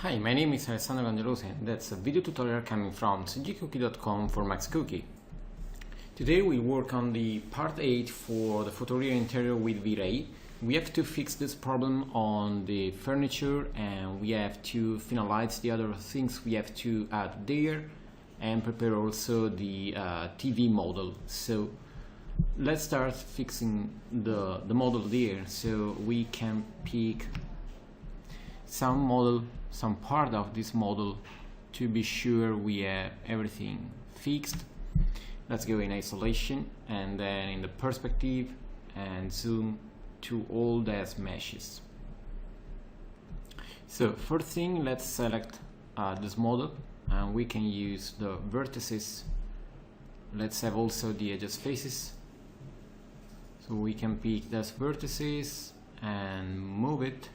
Hi, my name is Alessandro Gangelosi and that's a video tutorial coming from cgcookie.com for MaxCookie. Today we work on the part 8 for the Photoreal interior with VRay. We have to fix this problem on the furniture and we have to finalize the other things we have to add there and prepare also the TV model. So let's start fixing the model there so we can pick some part of this model to be sure we have everything fixed. Let's go in isolation and then in the perspective and zoom to all these meshes. So first thing, let's select this model and we can use the vertices. Let's have also the edges faces, so we can pick those vertices and move it.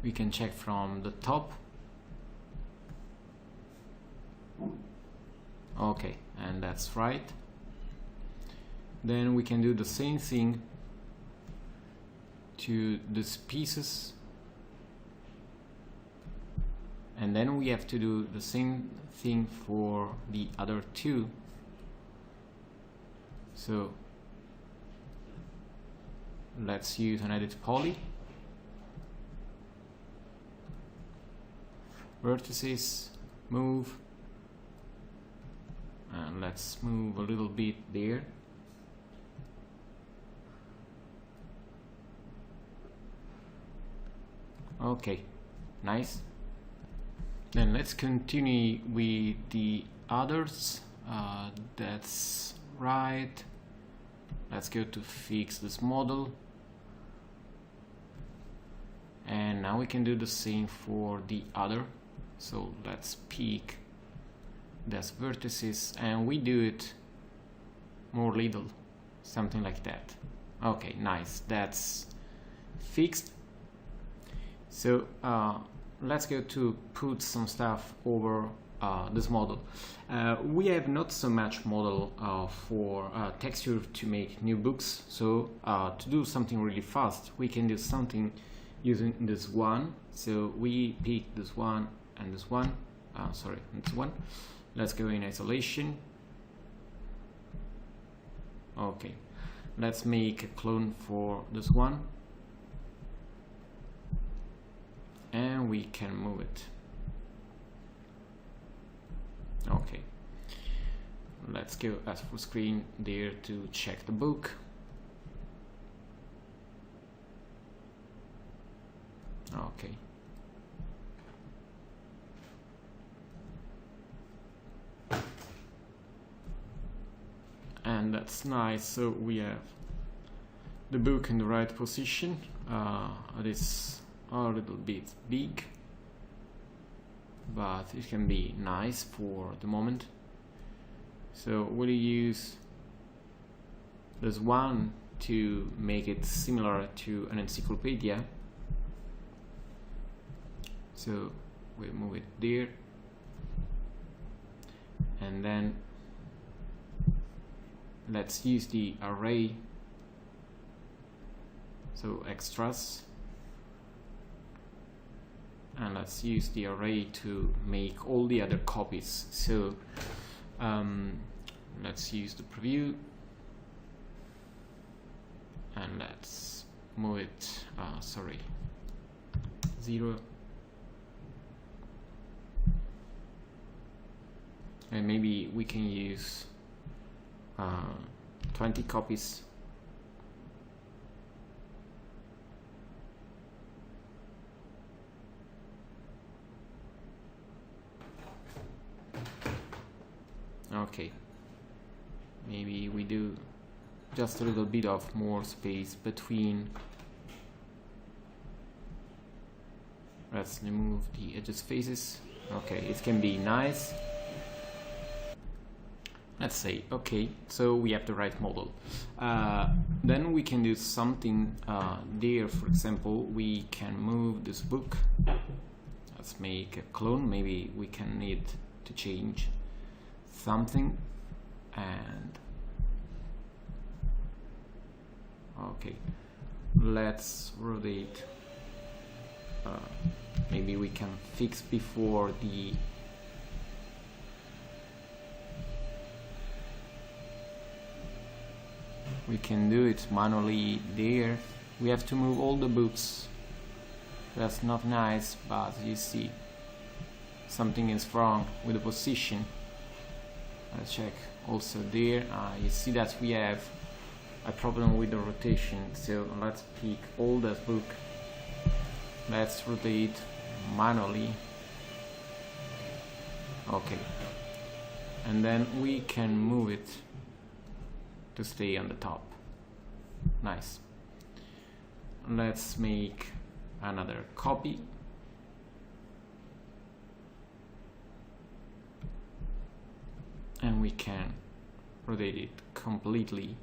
We can check from the top. Okay, and that's right. Then we can do the same thing to these pieces, and then we have to do the same thing for the other two. So let's use an edit poly. Vertices, move, and let's move a little bit there. Okay, nice. Then let's continue with the others. That's right. Let's go to fix this model. And now we can do the same for the other. So let's pick these vertices and we do it more little, something like that. Okay, nice, that's fixed. So let's go to put some stuff over this model. We have not so much model for texture to make new books, so to do something really fast we can do something using this one. So we pick this one and this one, this one. Let's go in isolation. Okay, let's make a clone for this one and we can move it. Okay, let's go as full screen there to check the book. Okay, and that's nice. So we have the book in the right position. It is a little bit big, but it can be nice for the moment. So we'll use this one to make it similar to an encyclopedia. So we move it there, and then let's use the array, so extras, and let's use the array to make all the other copies. So let's use the preview and let's move it 0, and maybe we can use 20 copies. Okay, maybe we do just a little bit of more space between. Let's remove the edges faces. Okay, it can be nice. Let's say, okay, so we have the right model. Then we can do something there. For example, we can move this book. Let's make a clone. Maybe we can need to change something, and okay, let's rotate maybe we can fix before the we can do it manually there. We have to move all the books. That's not nice, but you see something is wrong with the position. Let's check also there. You see that we have a problem with the rotation, so let's pick all that book. Let's rotate manually. Okay, and then we can move it to stay on the top. Nice. Let's make another copy. And we can rotate it completely.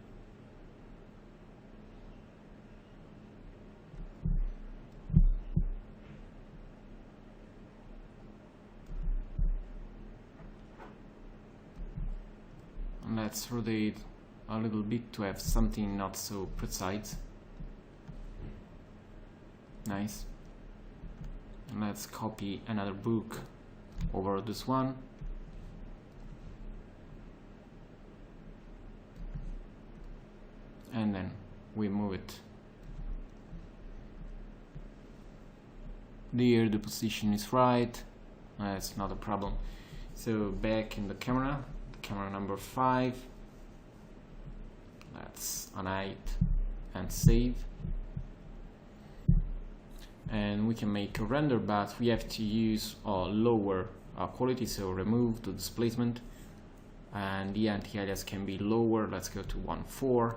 And let's rotate a little bit to have something not so precise. Nice. And let's copy another book over this one. And then we move it. There the position is right. That's not a problem. So back in the camera number 5. Let's unhide and save. And we can make a render, but we have to use a lower quality, so remove the displacement, and the anti-alias can be lower. Let's go to 1.4,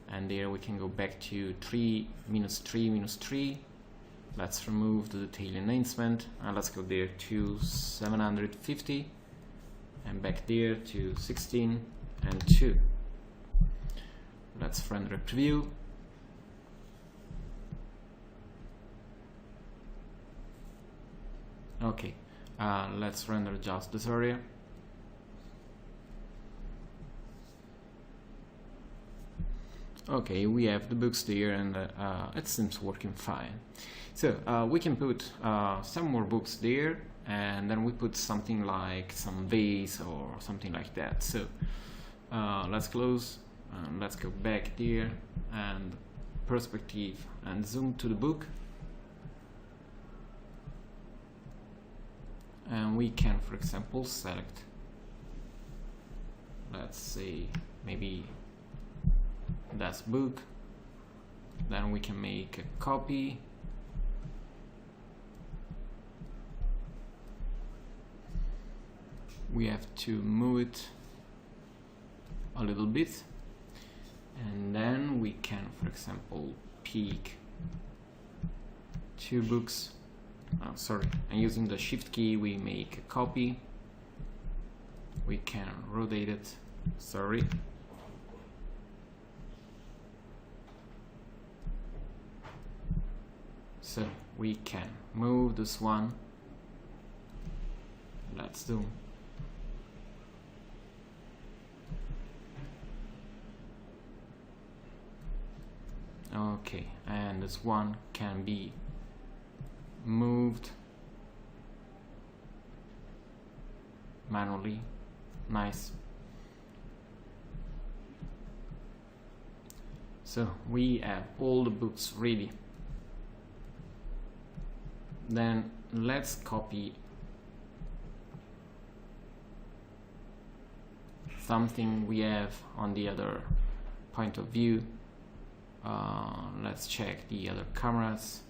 and there we can go back to 3 -3 -3. Let's remove the detail enhancement, and let's go there to 750, and back there to 16 and 2. Let's render a preview. Okay, let's render just this area. Okay, we have the books there, and it seems working fine. So we can put some more books there, and then we put something like some vase or something like that. So let's close, and let's go back there, and perspective, and zoom to the book. And we can, for example, select, let's say, maybe that book. Then we can make a copy. We have to move it a little bit, and then we can, for example, pick 2 books. Sorry, and using the shift key we make a copy. We can rotate it, sorry. So we can move this one. Let's zoom. Okay, and this one can be moved manually. Nice. So we have all the books ready. Then let's copy something we have on the other point of view. Let's check the other cameras.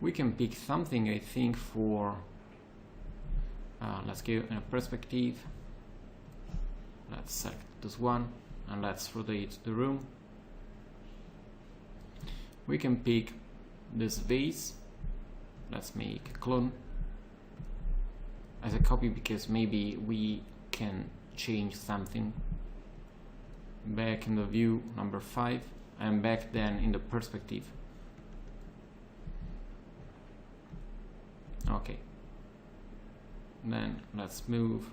We can pick something, I think, for let's go in a perspective. Let's select this one, and let's rotate the room. We can pick this vase. Let's make a clone as a copy, because maybe we can change something. Back in the view number 5, and back then in the perspective. Okay, then let's move.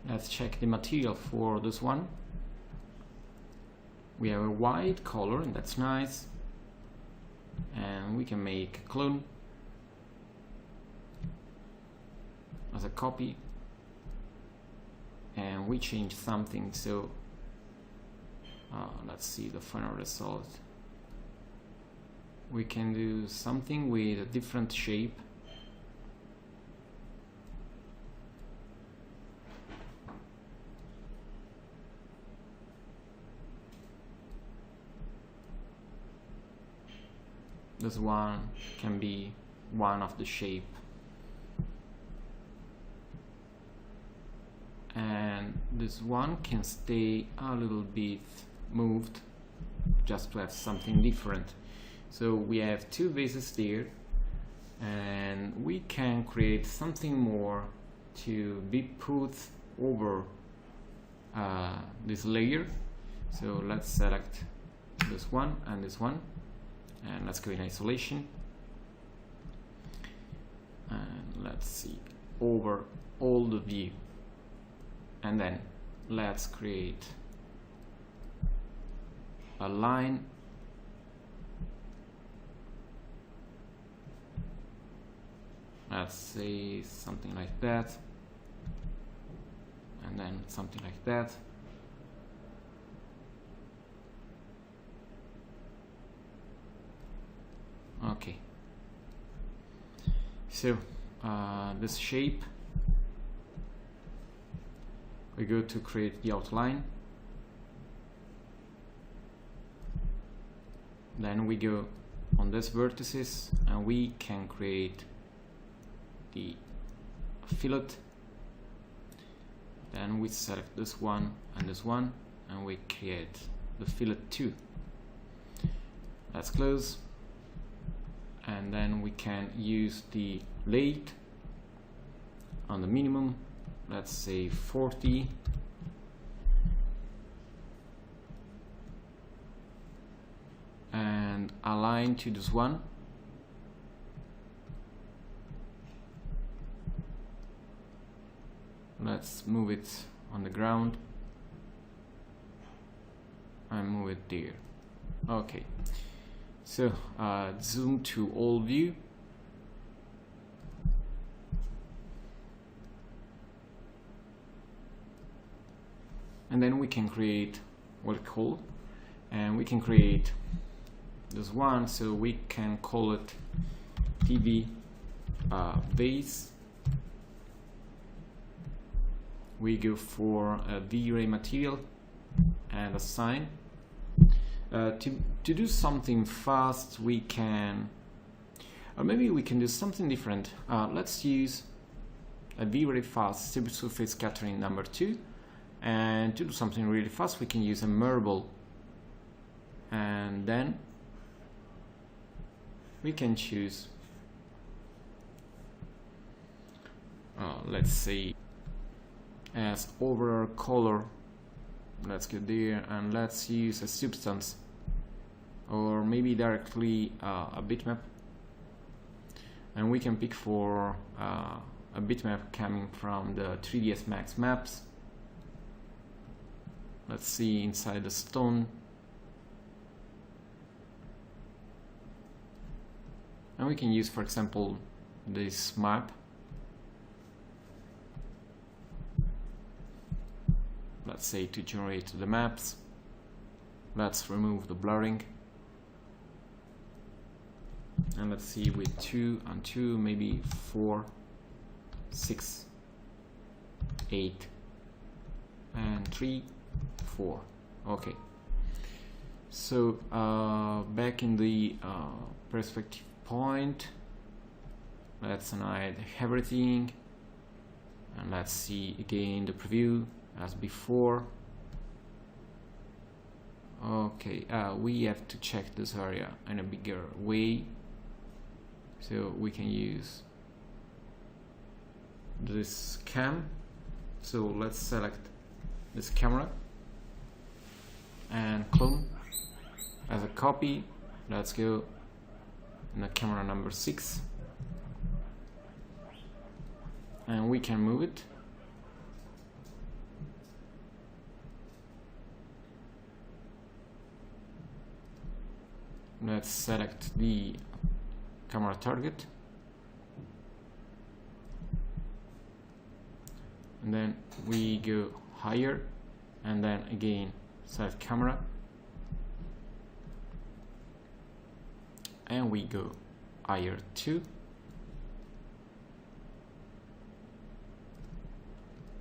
Let's check the material for this one. We have a white color, and that's nice. And we can make a clone as a copy, and we change something. So let's see the final result. We can do something with a different shape. This one can be one of the shape, and this one can stay a little bit moved just to have something different. So we have two vases there, and we can create something more to be put over this layer. So let's select this one and this one, and let's go in isolation, and let's see over all the view, and then let's create a line let's say something like that, and then something like that. Okay, so this shape, we go to create the outline, then we go on these vertices and we can create the fillet. Then we select this one, and we create the fillet 2. Let's close, and then we can use the lathe on the minimum, let's say 40, and align to this one. Let's move it on the ground and move it there. Okay, so zoom to all view, and then we can create what we call, and we can create this one, so we can call it TV base. We go for a VRay material and a sign. To do something fast, we can, or maybe we can do something different. Let's use a VRay fast subsurface scattering number 2, and to do something really fast, we can use a marble, and then we can choose, let's say, as overall color. Let's go there and let's use a substance, or maybe directly a bitmap, and we can pick for a bitmap coming from the 3ds Max maps. Let's see inside the stone, and we can use, for example, this map. Let's say to generate the maps. Let's remove the blurring, and let's see with 2 and 2, maybe 4, 6, 8, and 3, 4. Okay, so back in the perspective point, let's hide everything, and let's see again the preview as before. Okay, we have to check this area in a bigger way, so we can use this cam. So let's select this camera and clone as a copy. Let's go in the camera number 6, and we can move it. let's select the camera target, and then we go higher, and then again select camera, and we go higher too,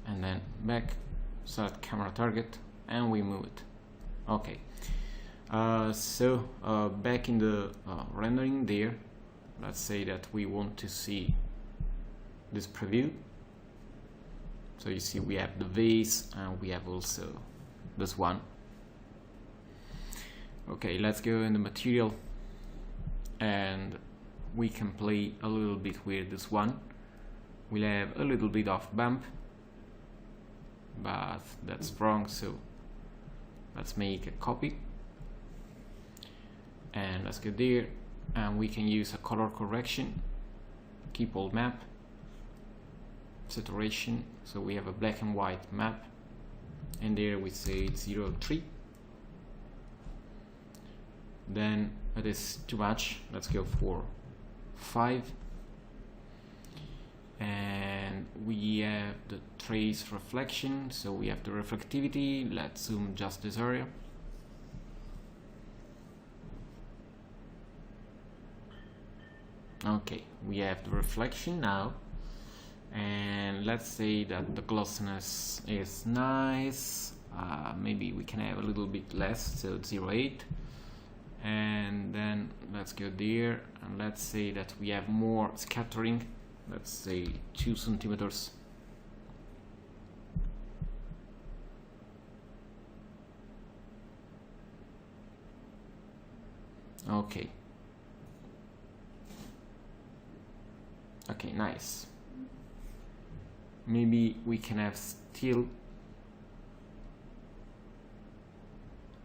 and then back, select camera target, and we move it. Okay, back in the rendering there, let's say that we want to see this preview. So you see we have the vase, and we have also this one. Okay, let's go in the material, and we can play a little bit with this one. We'll have a little bit of bump, but that's wrong, so let's make a copy, and let's go there, and we can use a color correction, keep all map, saturation, so we have a black and white map, and there we say 0.3. Then it is too much, let's go for 5, and we have the trace reflection, so we have the reflectivity. Let's zoom just this area. Okay, we have the reflection now, and let's say that the glossiness is nice. Maybe we can have a little bit less, so 0.8, and then let's go there, and let's say that we have more scattering, let's say 2 centimeters. Okay. Okay, nice. Maybe we can have still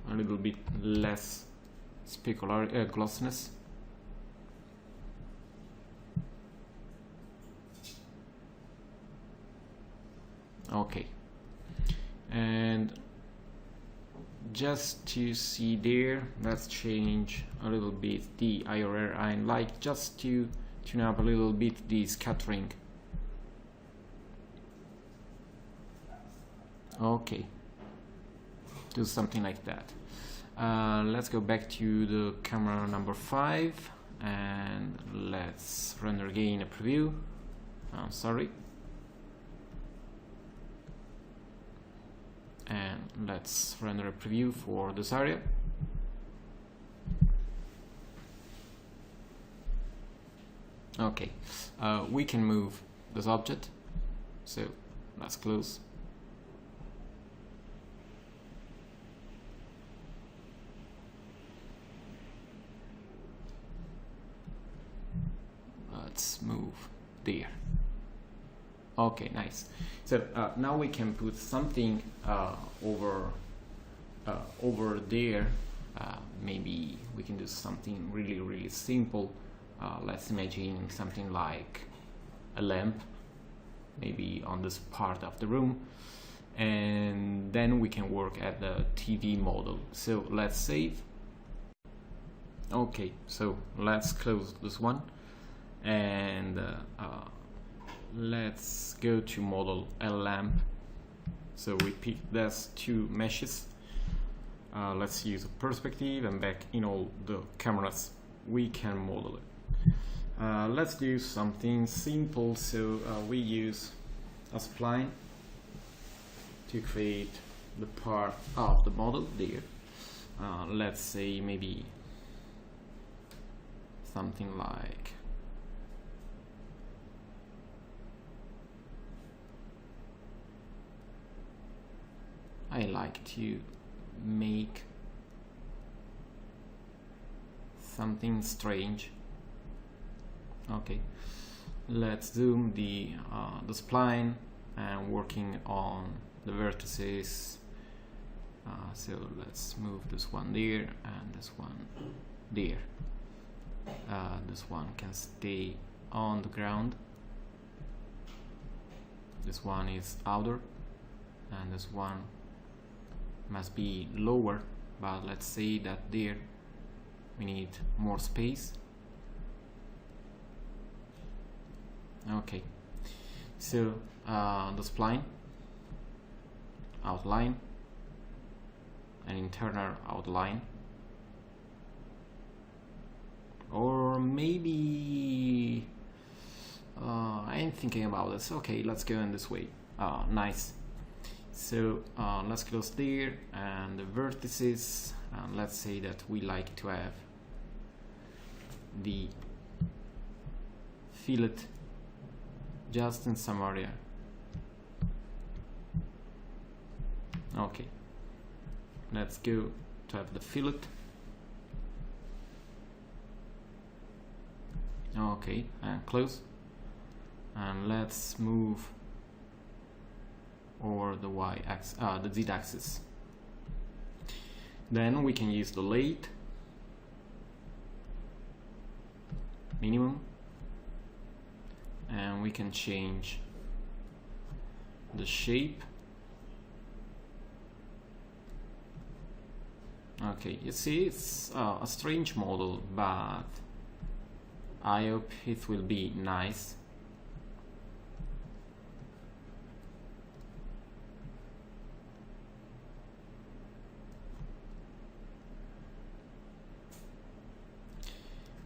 a little bit less specular glossiness. Okay, and just to see there, let's change a little bit the IRR and light, just to tune up a little bit the scattering. Okay, do something like that. Let's go back to the camera number 5, and let's render again a preview. Sorry. And let's render a preview for this area. Okay, we can move this object, so let's close. Let's move there. Okay, nice. So now we can put something over there. Maybe we can do something really simple. Let's imagine something like a lamp, maybe on this part of the room, and then we can work at the TV model. So let's save. Okay, so let's close this one, and let's go to model a lamp. So we pick these 2 meshes. Let's use a perspective, and back in all the cameras we can model it. Let's do something simple. So we use a spline to create the part of the model there. Let's say maybe something like I like to make something strange. Okay, let's zoom the spline and working on the vertices. So let's move this one there and this one there. This one can stay on the ground. This one is outer, and this one must be lower, but let's say that there we need more space. Okay, so the spline, outline, an internal outline, or maybe I'm thinking about this. Okay, let's go in this way. Nice. So let's close there, and the vertices, let's say that we like to have the fillet just in some area. Okay, let's go to have the fillet. Okay, and close, and let's move over the y-axis, the z-axis. Then we can use the lathe, minimum, and we can change the shape. Okay, you see, it's a strange model, but I hope it will be nice.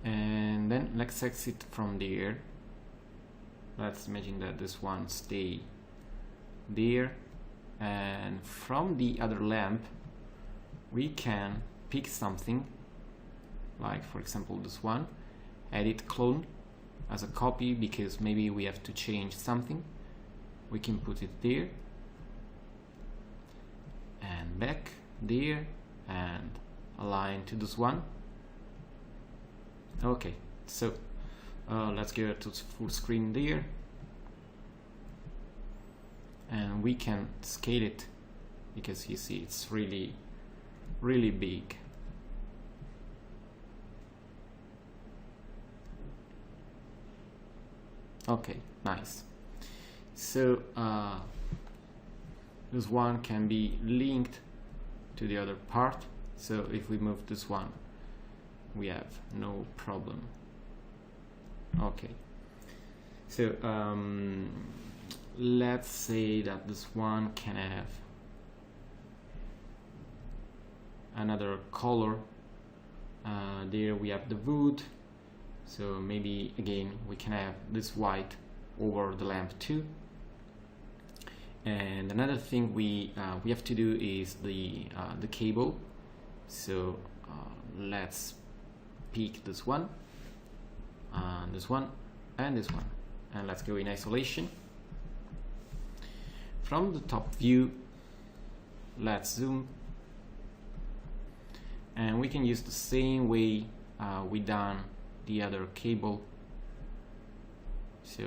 And then let's exit from there. Let's imagine that this one stay there, and from the other lamp we can pick something, like for example this one, edit clone as a copy, because maybe we have to change something. We can put it there and back there and align to this one. Okay, so let's go to full screen there, and we can scale it because you see it's really big. Okay, nice. So this one can be linked to the other part, so if we move this one we have no problem. Okay, so let's say that this one can have another color. There we have the wood, so maybe again we can have this white over the lamp too. And another thing we have to do is the cable. So let's pick this one, and this one, and this one, and let's go in isolation. From the top view, let's zoom, and we can use the same way we done the other cable. So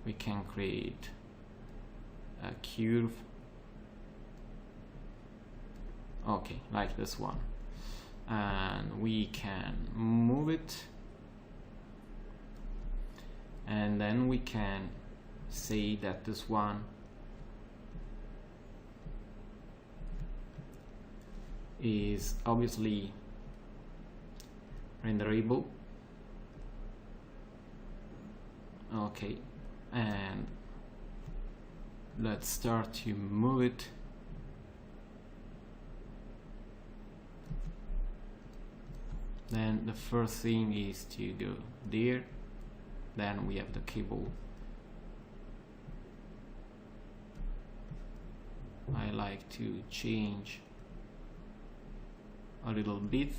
we can create a curve, okay, like this one, and we can move it, and then we can say that this one is obviously renderable. Okay, and let's start to move it. Then the first thing is to go there, then we have the cable. I like to change a little bit.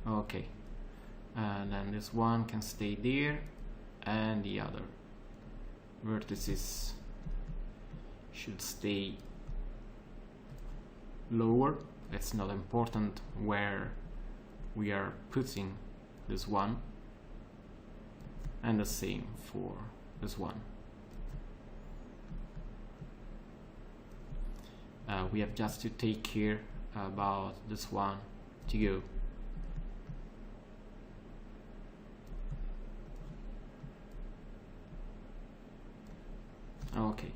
Okay, and then this one can stay there, and the other vertices should stay lower. It's not important where we are putting this one, and the same for this one. We have just to take care about this one to go. Okay,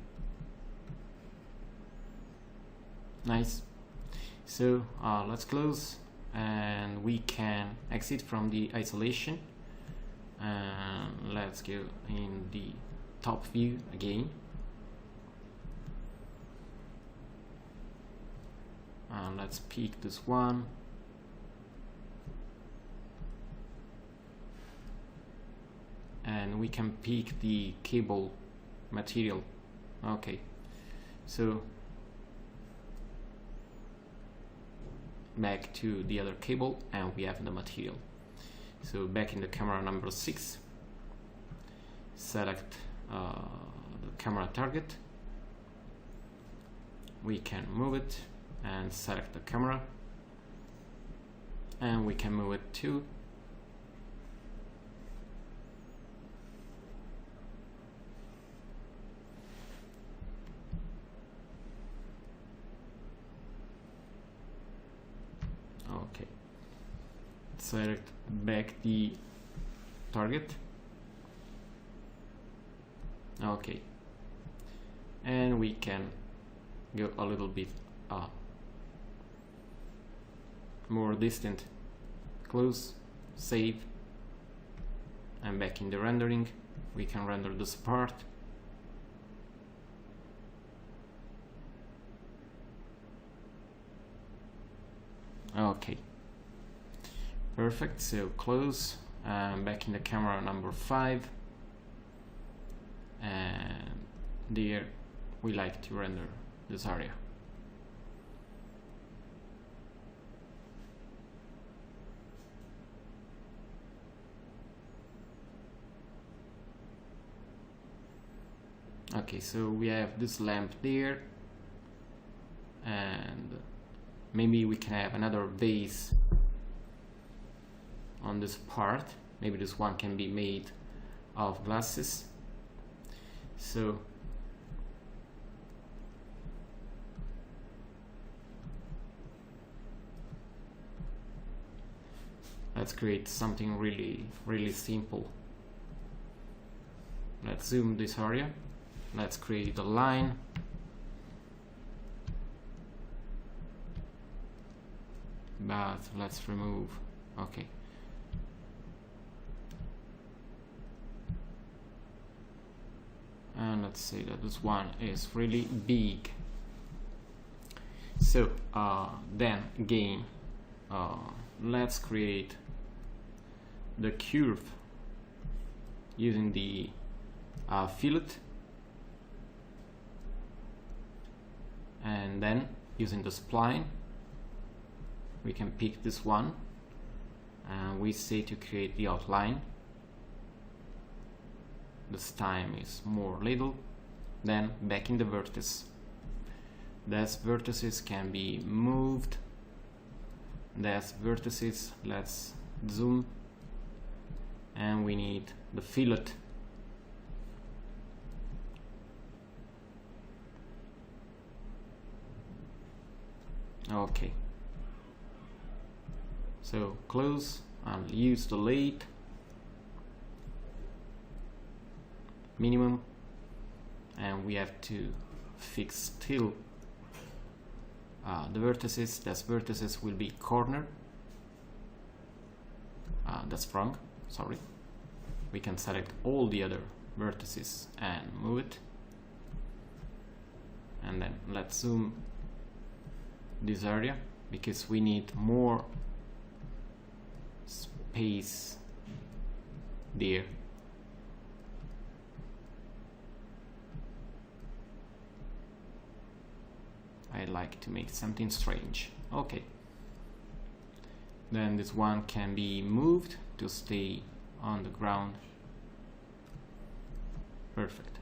Nice. So let's close, and we can exit from the isolation, and let's go in the top view again, and let's pick this one, and we can pick the cable material. Okay, so back to the other cable, and we have the material. So back in the camera number 6, select the camera target. We can move it and select the camera, and we can move it to okay, select back the target. Okay, and we can go a little bit more distant, close, save, and back in the rendering we can render this part. Okay, perfect. So close, back in the camera number 5, and there we like to render this area. Okay, so we have this lamp there, and maybe we can have another base on this part. Maybe this one can be made of glasses. So let's create something really simple. Let's zoom this area. Let's create a line. But let's remove, okay. And let's say that this one is really big. So then again, let's create the curve using the fillet, and then using the spline we can pick this one, and we say to create the outline. This time is more little. Then back in the vertex, these vertices can be moved. These vertices, let's zoom, and we need the fillet. Okay, so close and use the lathe minimum, and we have to fix still the vertices. These vertices will be corner. That's wrong, sorry. We can select all the other vertices and move it, and then let's zoom this area because we need more space there. I like to make something strange. Okay, then this one can be moved to stay on the ground. Perfect.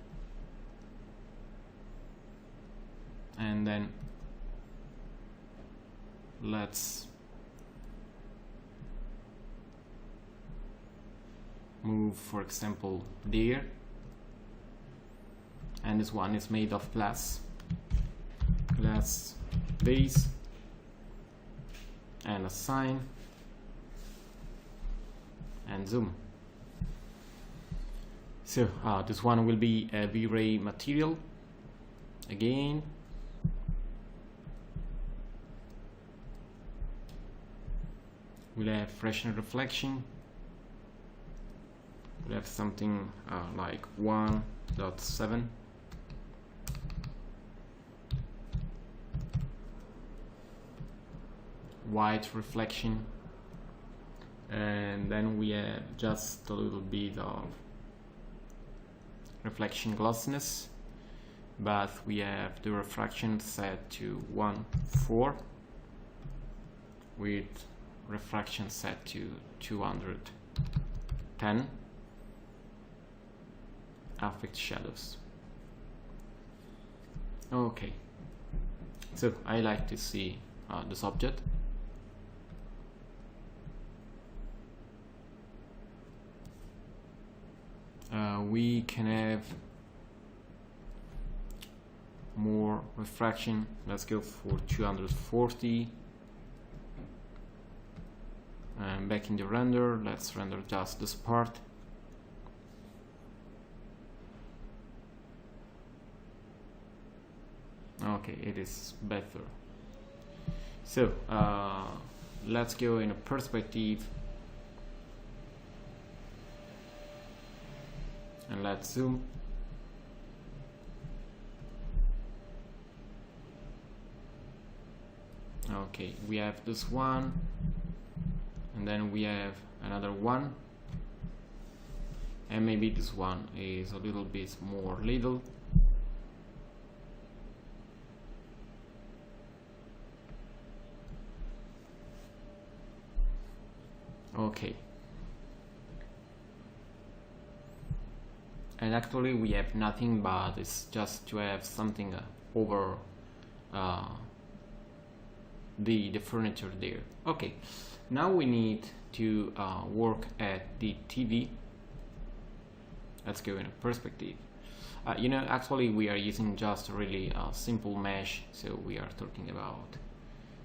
And then let's move, for example, there, and this one is made of glass base and a sign, and zoom. So this one will be a VRay material again, we'll have Fresnel reflection. We'll have something like 1.7. White reflection, and then we have just a little bit of reflection glossiness, but we have the refraction set to 1.4 with refraction set to 210. Affect shadows. Okay, so I like to see this object. We can have more refraction. Let's go for 240. And back in the render, let's render just this part. Okay, it is better. So let's go in a perspective. And let's zoom. Okay, we have this one, and then we have another one, and maybe this one is a little bit more little. Okay. And actually we have nothing, but it's just to have something over the furniture there. Okay, now we need to work at the TV. Let's go in a perspective. You know, actually we are using just a really simple mesh, so we are talking about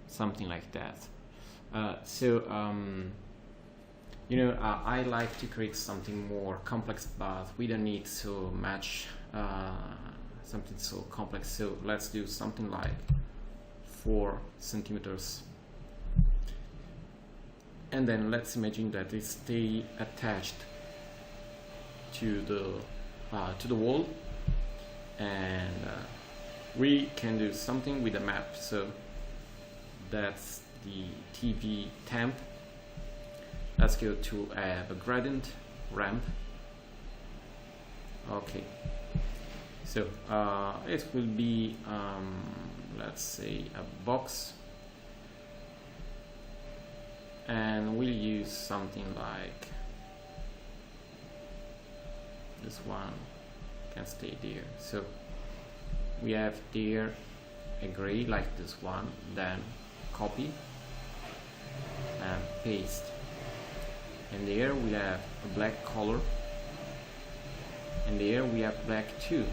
something like that. You know, I like to create something more complex, but we don't need so much something so complex. So let's do something like 4 centimeters, and then let's imagine that it stay attached to the wall, and we can do something with a map. So that's the TV temp. Let's go to a gradient ramp. Okay, so it will be let's say a box, and we'll use something like this one can stay there. So we have there a gray like this one, then copy and paste. And there we have a black color, and there we have black too.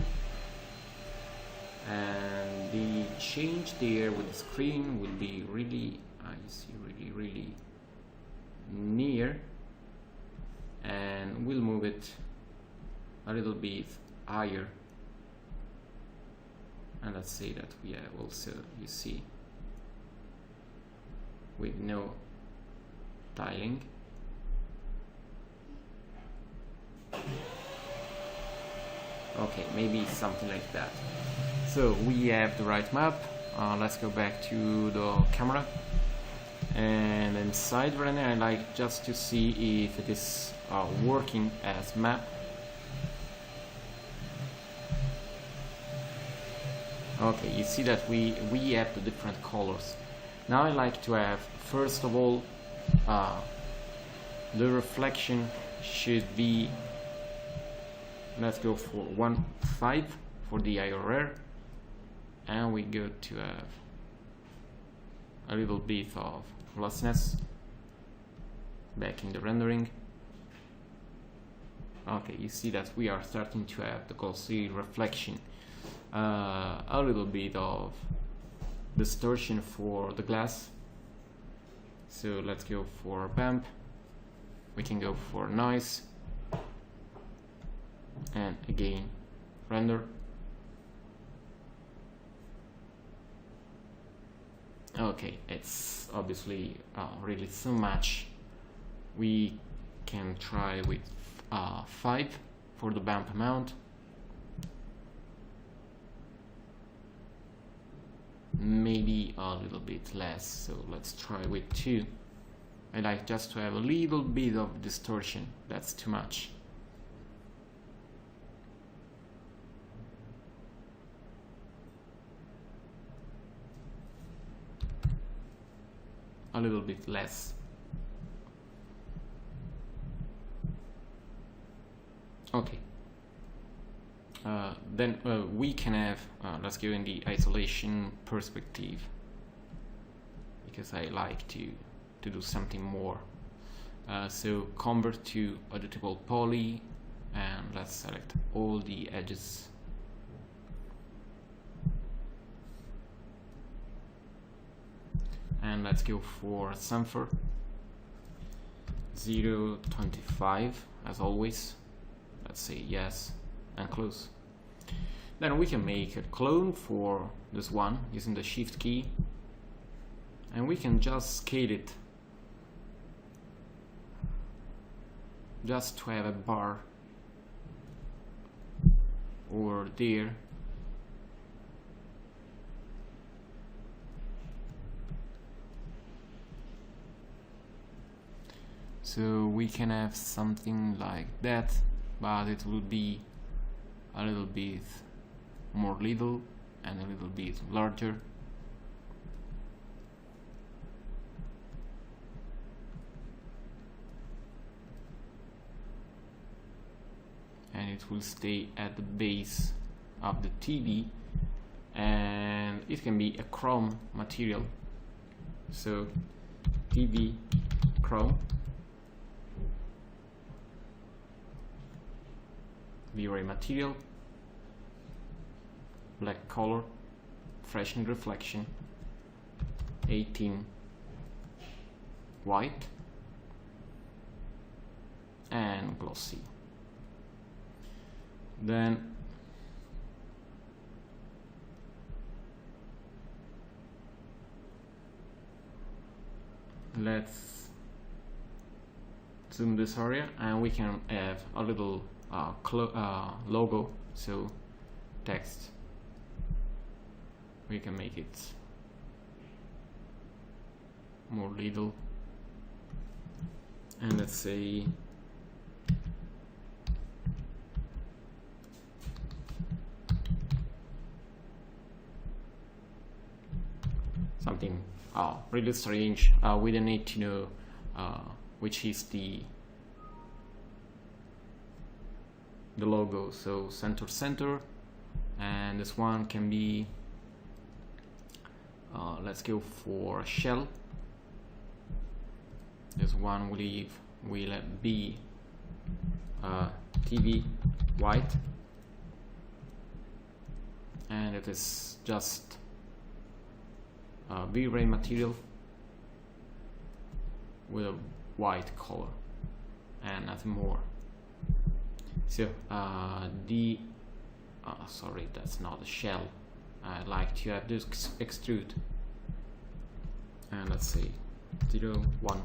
And the change there with the screen will be really, I see, really near, and we'll move it a little bit higher. And let's say that we have also, you see, with no tiling. Okay, maybe something like that. So we have the right map. Let's go back to the camera, and inside VRay I like just to see if it is working as map. Okay, you see that we have the different colors. Now I like to have, first of all, the reflection should be, let's go for 1.5 for the IRR, and we go to have a little bit of glossiness back in the rendering. Okay, you see that we are starting to have the glossy reflection, a little bit of distortion for the glass. So let's go for bump. We can go for noise, and again render. Okay, it's obviously really too much. We can try with 5 for the bump amount. Maybe a little bit less, so let's try with 2. I like just to have a little bit of distortion. That's too much. A little bit less. Okay. Then we can have, let's go in the isolation perspective, because I like to do something more. So convert to editable poly, and let's select all the edges. And let's go for chamfer 0.25 as always. Let's say yes and close. Then we can make a clone for this one using the shift key, and we can just scale it just to have a bar over there. So we can have something like that, but it will be a little bit more little and a little bit larger. And it will stay at the base of the TV, and it can be a chrome material. So TV chrome, VRay material, black color, freshen reflection, 18 white, and glossy. Then let's zoom this area, and we can have a little logo, so text. We can make it more little, and let's say something really strange. We don't need to know which is the logo. So center, and this one can be let's go for shell. This one will be TV white, and it is just VRay material with a white color and nothing more. So sorry, that's not a shell. I like to have this extrude, and let's say 0, 1.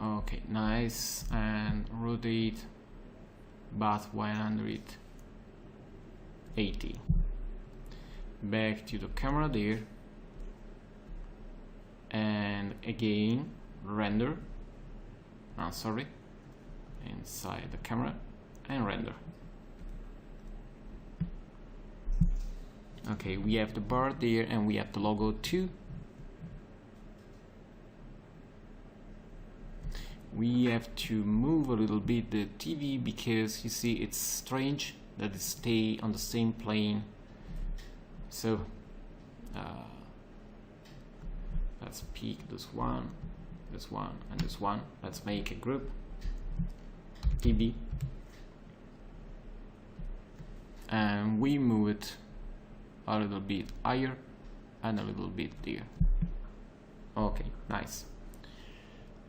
Okay, nice, and rotate but 180. Back to the camera there, and again render. Sorry, inside the camera and render. Okay, we have the bar there, and we have the logo too. We have to move a little bit the TV, because you see it's strange that it stay on the same plane. So let's pick this one, and this one. Let's make a group TV, and we move it a little bit higher and a little bit there. Okay, nice.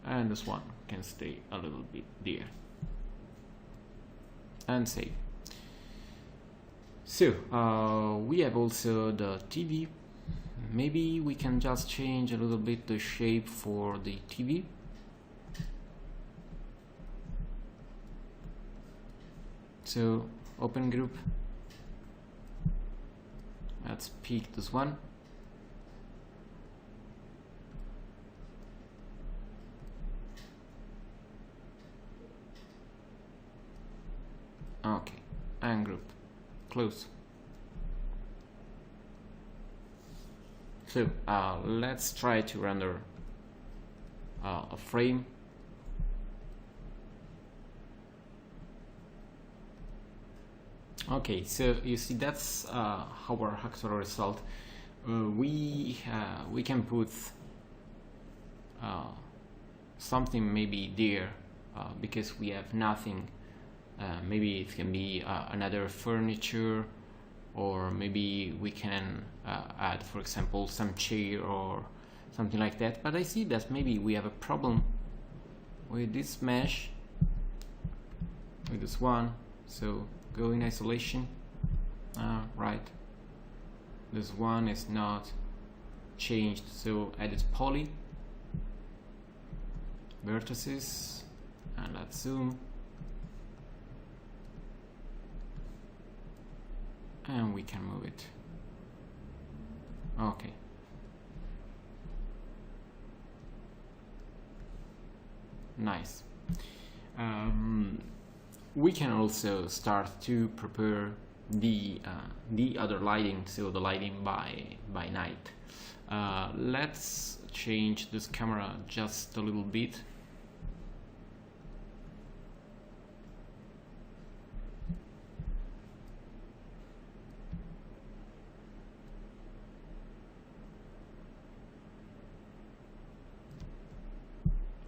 And this one can stay a little bit there. And save. So we have also the TV. Maybe we can just change a little bit the shape for the TV. So open group. Let's pick this one. Okay, and group, close. So let's try to render a frame. Okay, so you see that's our actual result. We can put something maybe there because we have nothing. Maybe it can be another furniture, or maybe we can add, for example, some chair or something like that. But I see that maybe we have a problem with this mesh, with this one. So go in isolation. Right, this one is not changed, so edit poly, vertices, and let's zoom. And we can move it. Okay. Nice. We can also start to prepare the other lighting, so the lighting by night. Let's change this camera just a little bit.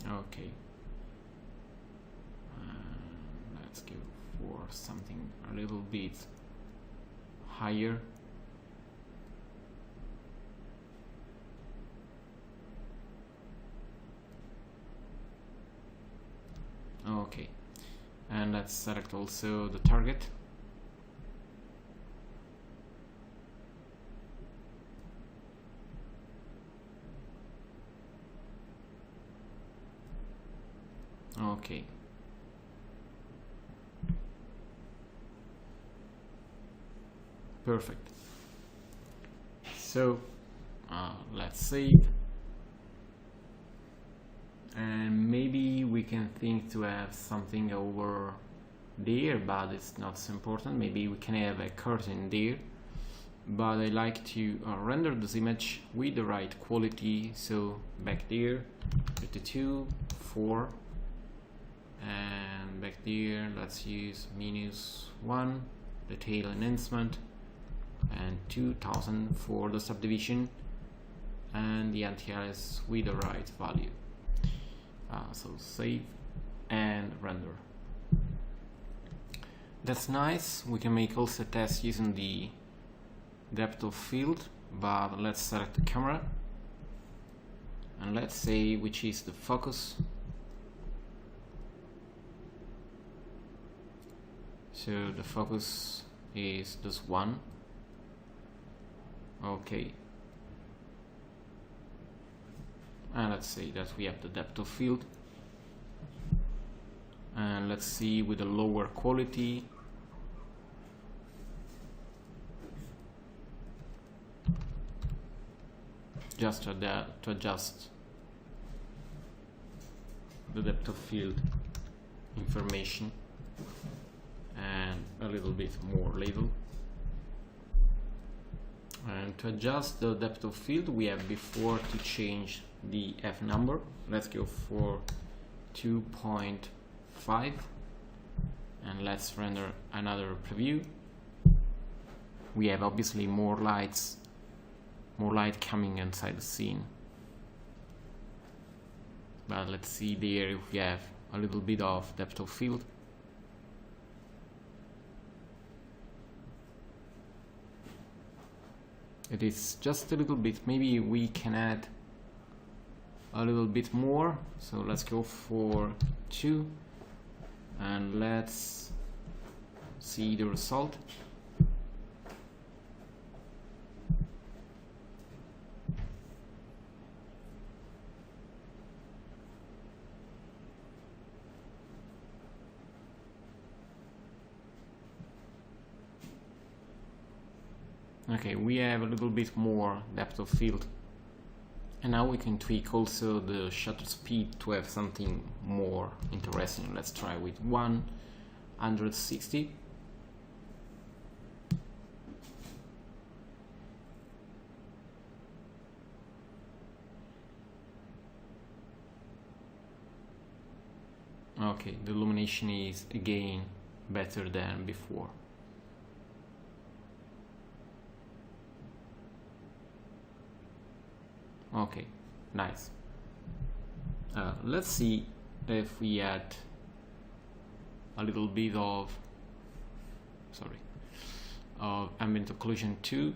Okay, let's go for something a little bit higher. Okay, and let's select also the target. Okay. Perfect. So let's save. And maybe we can think to have something over there, but it's not so important. Maybe we can have a curtain there. But I like to render this image with the right quality. So back there, 52, 4. And back there, let's use -1, detail enhancement, and 2000 for the subdivision, and the anti-alias with the right value. So save and render. That's nice. We can make also tests using the depth of field, but let's select the camera and let's say which is the focus. So the focus is this one. Okay. And let's say that we have the depth of field. And let's see with a lower quality. Just to adjust the depth of field information. And a little bit more label. And to adjust the depth of field, we have before to change the F number. Let's go for 2.5 and let's render another preview. We have obviously more light coming inside the scene. But let's see there if we have a little bit of depth of field. It is just a little bit. Maybe we can add a little bit more. So let's go for 2 and let's see the result. Okay, we have a little bit more depth of field, and now we can tweak also the shutter speed to have something more interesting. Let's try with 160. Okay, the illumination is again better than before. Okay, nice. Let's see if we add a little bit of ambient occlusion too.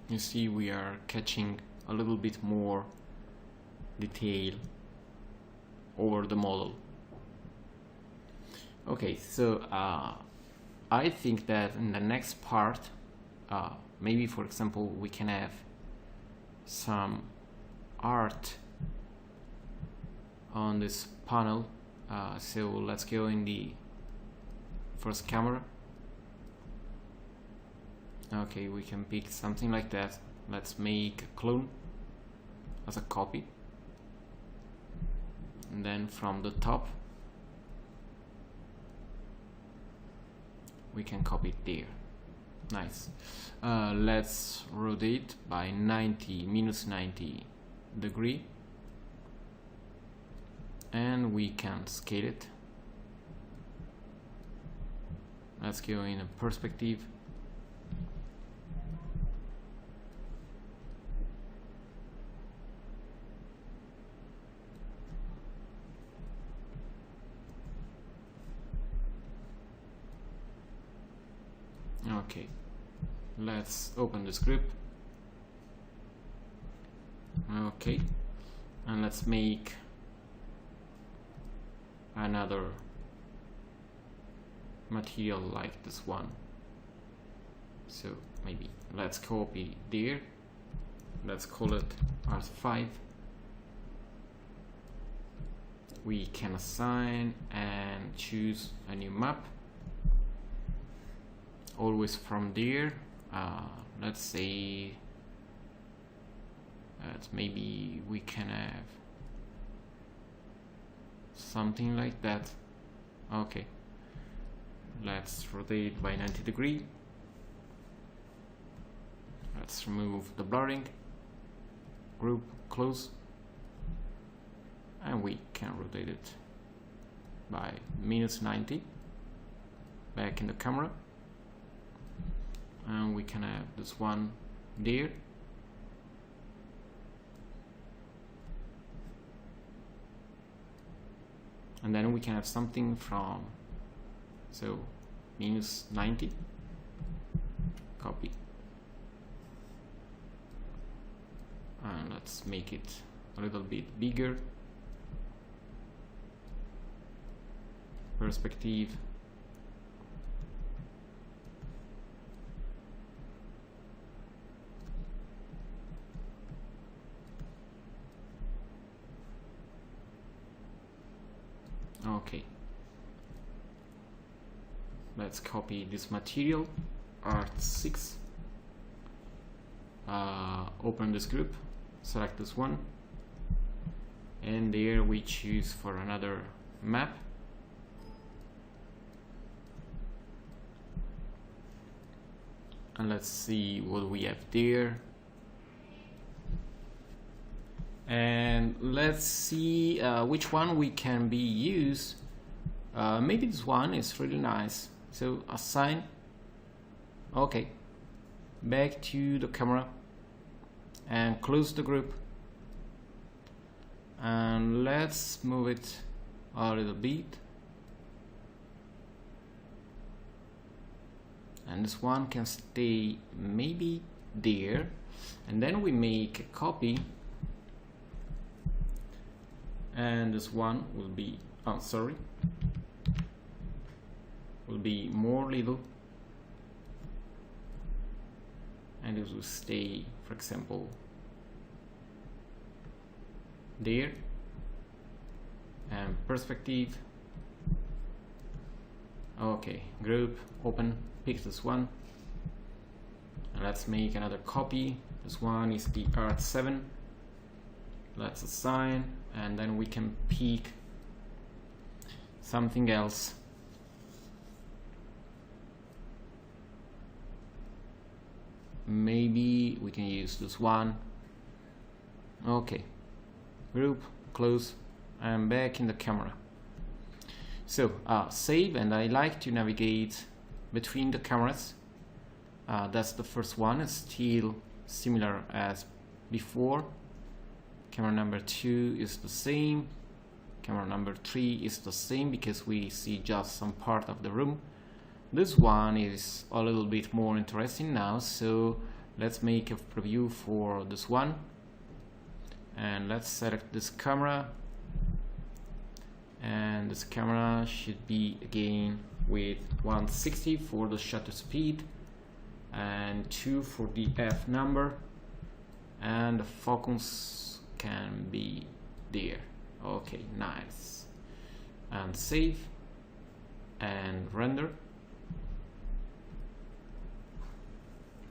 You see, we are catching a little bit more detail over the model. Okay, so I think that in the next part, maybe for example we can have some art on this panel. So let's go in the first camera. Okay, we can pick something like that. Let's make a clone as a copy. And then from the top we can copy it there. Nice. Let's rotate by -90 degree, and we can scale it. Let's go in a perspective. Okay, let's open the script. Okay, and let's make another material like this one. So maybe let's copy there. Let's call it Art5. We can assign and choose a new map. Always from there. Let's say that maybe we can have something like that. Okay, let's rotate by 90 degree. Let's remove the blurring, group, close, and we can rotate it by -90 back in the camera. And we can have this one there. And then we can have something from, so -90, copy. And let's make it a little bit bigger. Perspective. Okay, let's copy this material, Art6, open this group, select this one, and there we choose for another map. And let's see what we have there. And let's see which one we can be used. Maybe this one is really nice. So assign. Okay, back to the camera and close the group. and let's move it a little bit, and this one can stay maybe there, and then we make a copy, and this one will be will be more little, and it will stay, for example, there. And perspective, okay, group, open, pick this one, and let's make another copy. This one is the art 7. Let's assign, and then we can pick something else. Maybe we can use this one. Okay, group, close, and back in the camera. So save, and I like to navigate between the cameras. That's the first one. It's still similar as before. Camera number 2 is the same. Camera number 3 is the same because we see just some part of the room. This one is a little bit more interesting now, so let's make a preview for this one, and let's select this camera, and this camera should be again with 160 for the shutter speed and 2 for the f number, and the focus can be there. Okay, nice. And save and render.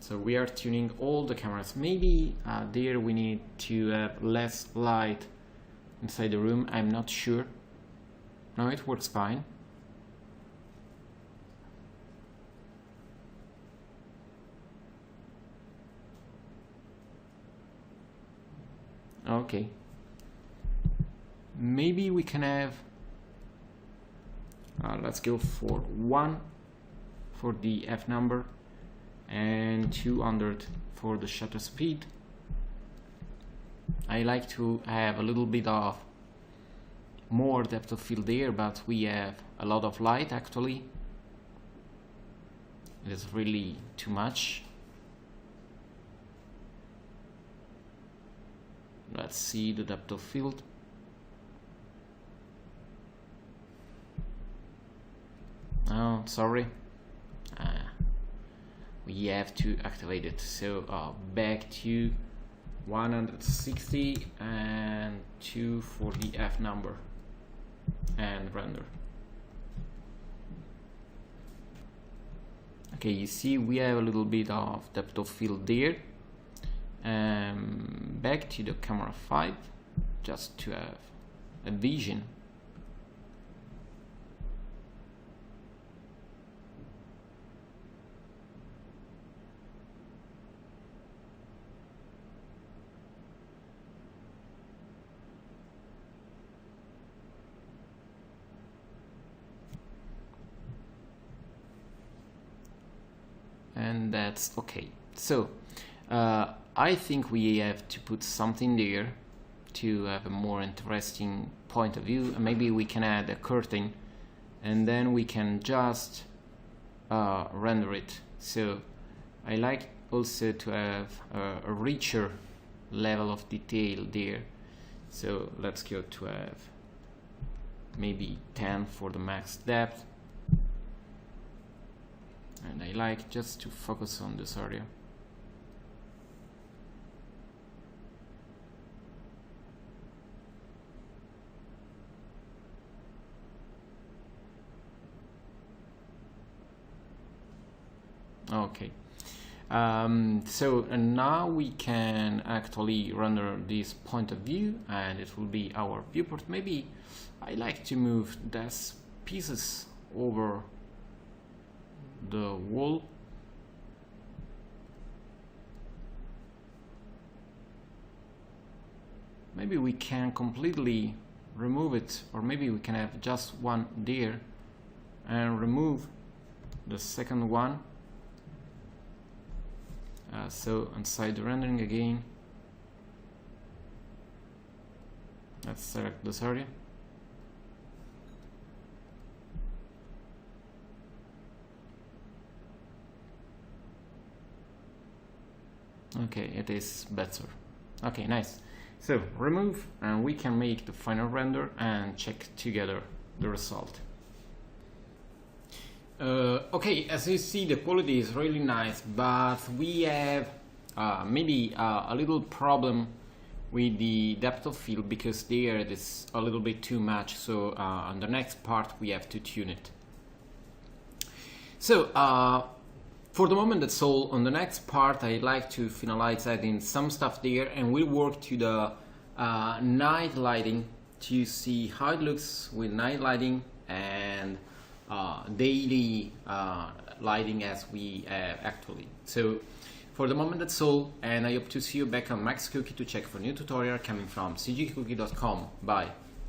So we are tuning all the cameras. Maybe there we need to have less light inside the room. I'm not sure. No, it works fine. Okay. Maybe we can have, let's go for 1 for the f number and 200 for the shutter speed. I like to have a little bit of more depth of field there, but we have a lot of light actually. It is really too much. Let's see the depth of field. Oh, sorry. We have to activate it. So back to 160 and 2 for the f number and render. Okay, you see we have a little bit of depth of field there. Back to the camera 5 just to have a vision. And that's okay. So I think we have to put something there to have a more interesting point of view, and maybe we can add a curtain and then we can just render it. So I like also to have a richer level of detail there. So let's go to have maybe 10 for the max depth. And I like just to focus on this area. Okay, so and now we can actually render this point of view, and it will be our viewport. Maybe I like to move these pieces over the wall. Maybe we can completely remove it, or maybe we can have just one there and remove the second one. So inside the rendering again. Let's select this area. Okay, it is better. Okay, nice. So remove, and we can make the final render and check together the result. Okay, as you see, the quality is really nice, but we have maybe a little problem with the depth of field, because there it is a little bit too much. So on the next part we have to tune it. So for the moment that's all. On the next part I'd like to finalize adding some stuff there, and we'll work to the night lighting to see how it looks with night lighting and daily lighting as we have actually. So for the moment that's all, and I hope to see you back on Max Cookie to check for new tutorial coming from cgcookie.com. Bye.